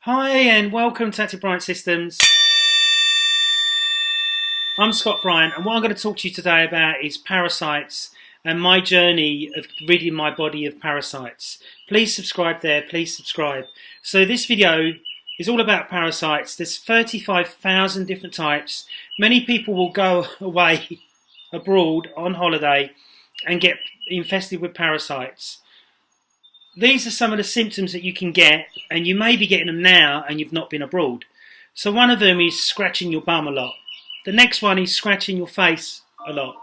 Hi and welcome to Bryant Systems. I'm Scott Bryant, and what I'm going to talk to you today about is parasites and my journey of ridding my body of parasites. Please subscribe there, please subscribe. So this video is all about parasites. There's 35,000 different types. Many people will go away abroad on holiday and get infested with parasites. These are some of the symptoms that you can get, and you may be getting them now and you've not been abroad. So one of them is scratching your bum a lot. The next one is scratching your face a lot.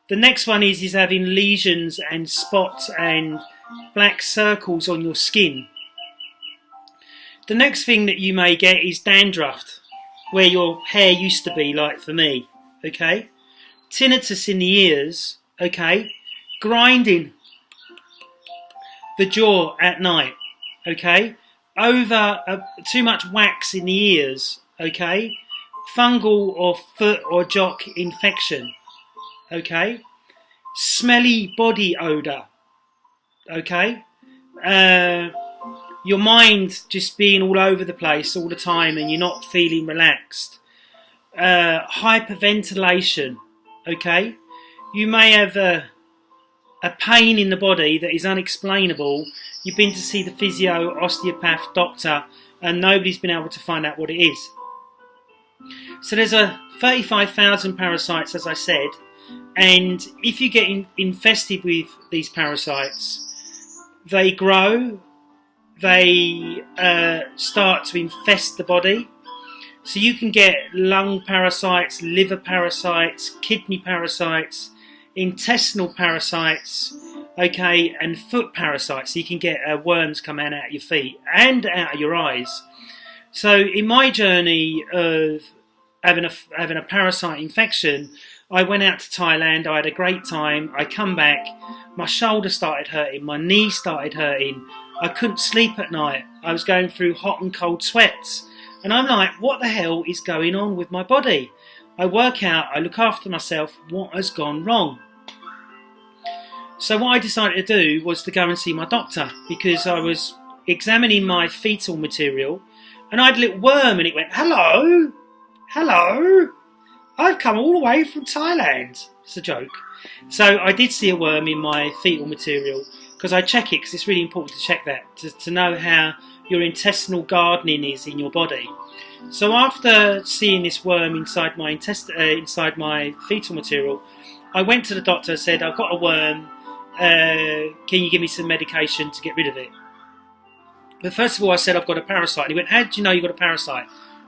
The next one is having lesions and spots and black circles on your skin. The next thing that you may get is dandruff, where your hair used to be, like for me, okay? Tinnitus in the ears, okay? Grinding the jaw at night, okay? Too much wax in the ears, okay? Fungal or foot or jock infection, okay? Smelly body odour, okay? Your mind just being all over the place all the time and you're not feeling relaxed. Hyperventilation, okay? You may have a pain in the body that is unexplainable. You've been to see the physio, osteopath, doctor, and nobody's been able to find out what it is. So there's 35,000 parasites, as I said, and if you get infested with these parasites, they grow, they start to infest the body. So you can get lung parasites, liver parasites, kidney parasites, intestinal parasites, okay, and foot parasites. So you can get worms coming out of your feet and out of your eyes. So in my journey of having a parasite infection, I went out to Thailand. I had a great time. I come back, my shoulder started hurting, my knee started hurting. I couldn't sleep at night. I was going through hot and cold sweats. And I'm like, what the hell is going on with my body? I work out, I look after myself, what has gone wrong? So what I decided to do was to go and see my doctor, because I was examining my fetal material and I had a little worm and it went, hello, I've come all the way from Thailand. It's a joke. So I did see a worm in my fetal material, because I check it, because it's really important to check that, to know how your intestinal gardening is in your body. So after seeing this worm inside my fetal material, I went to the doctor and said, I've got a worm, can you give me some medication to get rid of it? But first of all I said, I've got a parasite. And he went, how do you know you've got a parasite?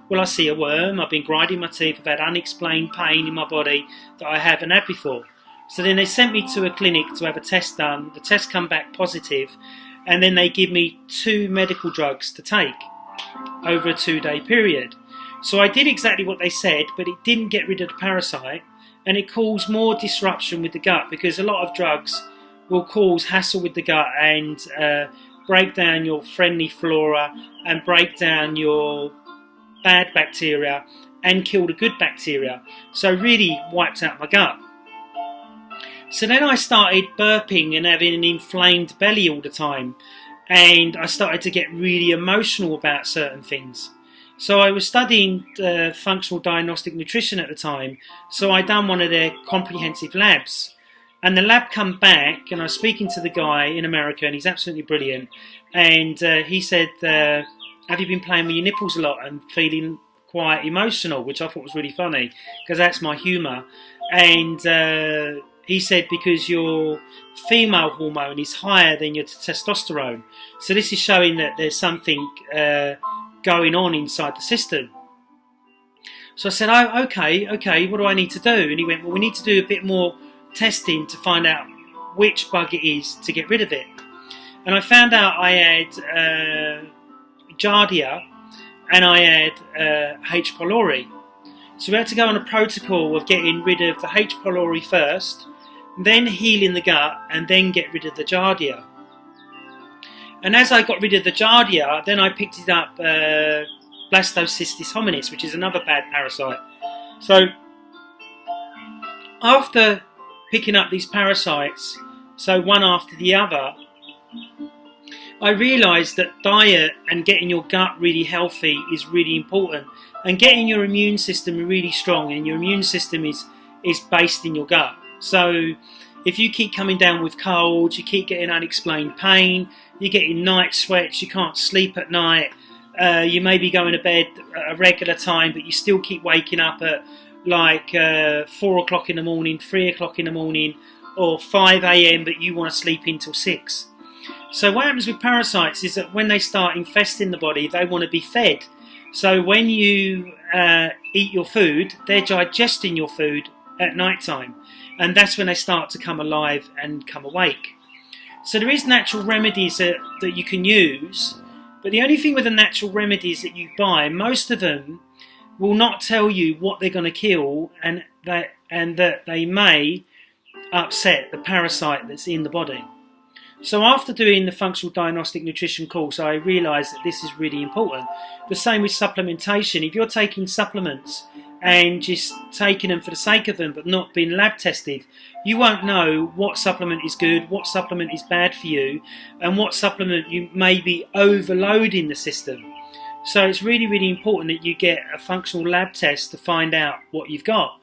Well, I see a worm, I've been grinding my teeth, I've had unexplained pain in my body that I haven't had before. So then they sent me to a clinic to have a test done. The test come back positive, and then they give me 2 medical drugs to take over a 2-day period. So I did exactly what they said, but it didn't get rid of the parasite, and it caused more disruption with the gut, because a lot of drugs will cause hassle with the gut and break down your friendly flora and break down your bad bacteria and kill the good bacteria. So really wiped out my gut. So then I started burping and having an inflamed belly all the time, and I started to get really emotional about certain things. So I was studying functional diagnostic nutrition at the time, so I done one of their comprehensive labs. And the lab come back, and I was speaking to the guy in America, and he's absolutely brilliant. And he said, have you been playing with your nipples a lot and feeling quite emotional? Which I thought was really funny, because that's my humour. And he said, because your female hormone is higher than your testosterone. So this is showing that there's something going on inside the system. So I said, oh, okay, what do I need to do? And he went, well, we need to do a bit more testing to find out which bug it is to get rid of it. And I found out I had Giardia and I had H. pylori. So we had to go on a protocol of getting rid of the H. pylori first, then healing the gut, and then get rid of the Giardia. And as I got rid of the Giardia, then I picked it up Blastocystis hominis, which is another bad parasite. So after picking up these parasites, so one after the other, I realised that diet and getting your gut really healthy is really important, and getting your immune system really strong, and your immune system is based in your gut. So if you keep coming down with colds, you keep getting unexplained pain, you're getting night sweats, you can't sleep at night, you may be going to bed at a regular time, but you still keep waking up at like 4 o'clock in the morning, 3 o'clock in the morning, or 5 a.m, but you want to sleep until 6. So what happens with parasites is that when they start infesting the body, they want to be fed. So when you eat your food, they're digesting your food at night time, and that's when they start to come alive and come awake. So there is natural remedies that you can use, but the only thing with the natural remedies that you buy, most of them will not tell you what they're going to kill, and that they may upset the parasite that's in the body. So after doing the functional diagnostic nutrition course, I realised that this is really important. The same with supplementation. If you're taking supplements and just taking them for the sake of them but not being lab tested, you won't know what supplement is good, what supplement is bad for you, and what supplement you may be overloading the system. So it's really, really important that you get a functional lab test to find out what you've got.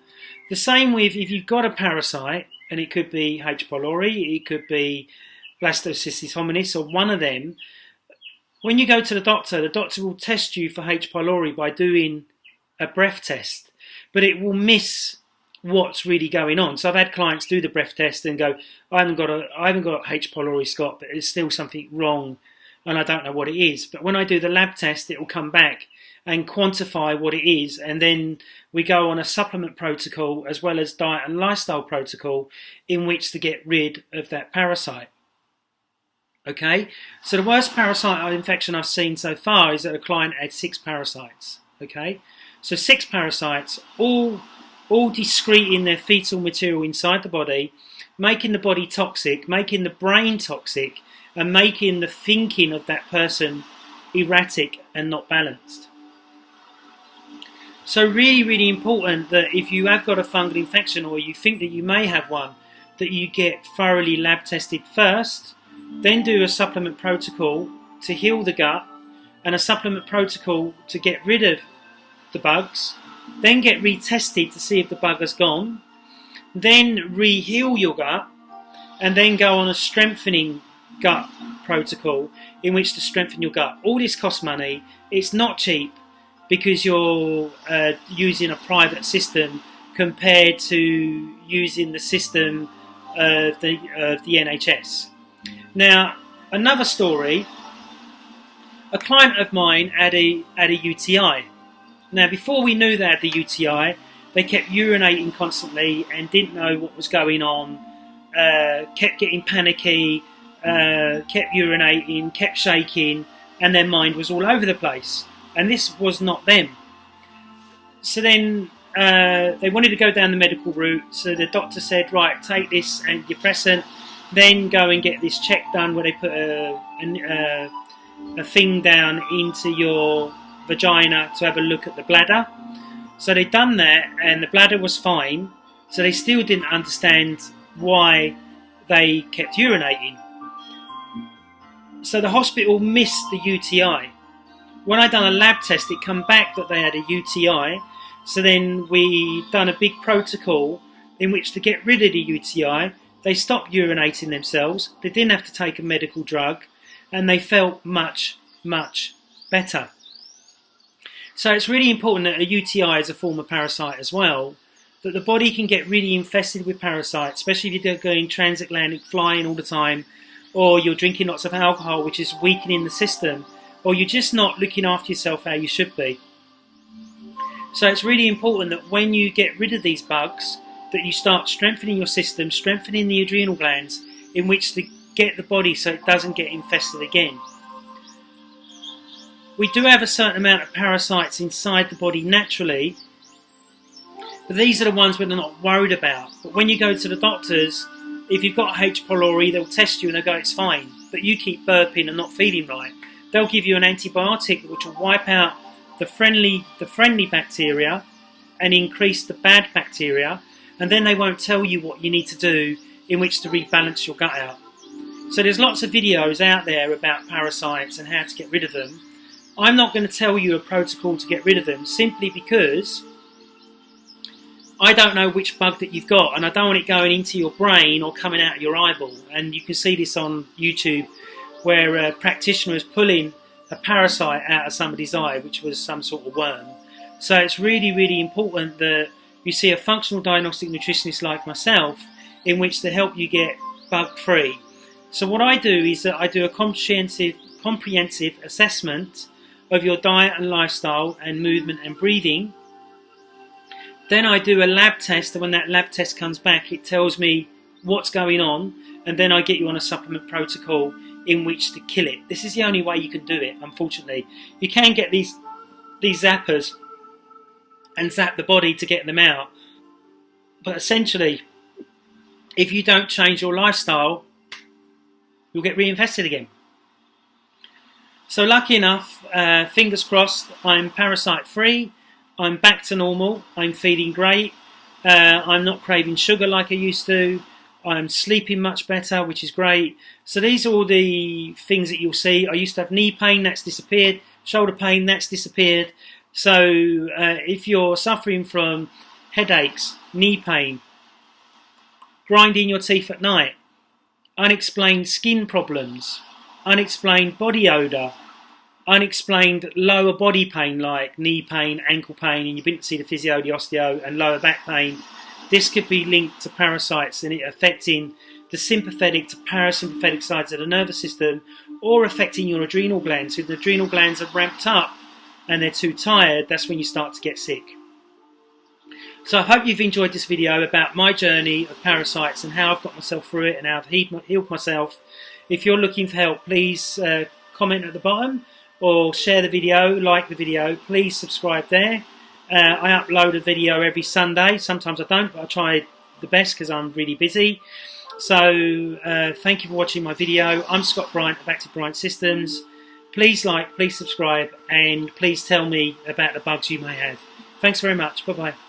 The same with if you've got a parasite, and it could be H. pylori, it could be Blastocystis hominis, or one of them. When you go to the doctor will test you for H. pylori by doing a breath test, but it will miss what's really going on. So I've had clients do the breath test and go, I haven't got H. pylori, Scott, but there's still something wrong and I don't know what it is. But when I do the lab test, it will come back and quantify what it is, and then we go on a supplement protocol as well as diet and lifestyle protocol in which to get rid of that parasite. Okay, so the worst parasite infection I've seen so far is that a client had 6 parasites. Okay, so 6 parasites, all discrete in their fetal material inside the body, making the body toxic, making the brain toxic, and making the thinking of that person erratic and not balanced. So really, really important that if you have got a fungal infection or you think that you may have one, that you get thoroughly lab tested first, then do a supplement protocol to heal the gut, and a supplement protocol to get rid of the bugs, then get retested to see if the bug has gone, then re-heal your gut, and then go on a strengthening gut protocol in which to strengthen your gut. All this costs money. It's not cheap because you're using a private system compared to using the system of the NHS. Now, another story, a client of mine had a UTI. Now, before we knew they had the UTI, they kept urinating constantly and didn't know what was going on, kept getting panicky, kept urinating, kept shaking, and their mind was all over the place. And this was not them. So then they wanted to go down the medical route, so the doctor said, right, take this antidepressant, then go and get this check done where they put a thing down into your vagina to have a look at the bladder. So they'd done that and the bladder was fine, so they still didn't understand why they kept urinating. So the hospital missed the UTI. When I done a lab test, it come back that they had a UTI. So then we done a big protocol in which to get rid of the UTI. They stopped urinating themselves, they didn't have to take a medical drug, and they felt much, much better. So it's really important that a UTI is a form of parasite as well, that the body can get really infested with parasites, especially if you're going transatlantic flying all the time, or you're drinking lots of alcohol, which is weakening the system, or you're just not looking after yourself how you should be. So it's really important that when you get rid of these bugs, that you start strengthening your system, strengthening the adrenal glands, in which to get the body so it doesn't get infested again. We do have a certain amount of parasites inside the body naturally, but these are the ones we're not worried about. But when you go to the doctors, if you've got H. pylori, they'll test you and they'll go, it's fine, but you keep burping and not feeling right. They'll give you an antibiotic which will wipe out the friendly bacteria and increase the bad bacteria, and then they won't tell you what you need to do in which to rebalance your gut out. So there's lots of videos out there about parasites and how to get rid of them. I'm not going to tell you a protocol to get rid of them, simply because I don't know which bug that you've got, and I don't want it going into your brain or coming out of your eyeball. And you can see this on YouTube, where a practitioner is pulling a parasite out of somebody's eye, which was some sort of worm. So it's really, really important that you see a functional diagnostic nutritionist like myself, in which to help you get bug-free. So what I do is that I do a comprehensive assessment of your diet and lifestyle and movement and breathing. Then I do a lab test, and when that lab test comes back, it tells me what's going on, and then I get you on a supplement protocol in which to kill it. This is the only way you can do it, unfortunately. You can get these zappers and zap the body to get them out, but essentially, if you don't change your lifestyle, you'll get reinfested again. So lucky enough, fingers crossed, I'm parasite free. I'm back to normal. I'm feeling great. I'm not craving sugar like I used to. I'm sleeping much better, which is great. So these are all the things that you'll see. I used to have knee pain, that's disappeared. Shoulder pain, that's disappeared. So if you're suffering from headaches, knee pain, grinding your teeth at night, unexplained skin problems, unexplained body odour, unexplained lower body pain like knee pain, ankle pain, and you've been to see the physio, the osteo, and lower back pain, this could be linked to parasites and it affecting the sympathetic to parasympathetic sides of the nervous system, or affecting your adrenal glands. So if the adrenal glands are ramped up and they're too tired, that's when you start to get sick. So I hope you've enjoyed this video about my journey of parasites and how I've got myself through it and how I've healed myself. If you're looking for help, please comment at the bottom or share the video, like the video. Please subscribe there. I upload a video every Sunday. Sometimes I don't, but I try the best because I'm really busy. So thank you for watching my video. I'm Scott Bryant of Active Bryant Systems. Please like, please subscribe, and please tell me about the bugs you may have. Thanks very much. Bye-bye.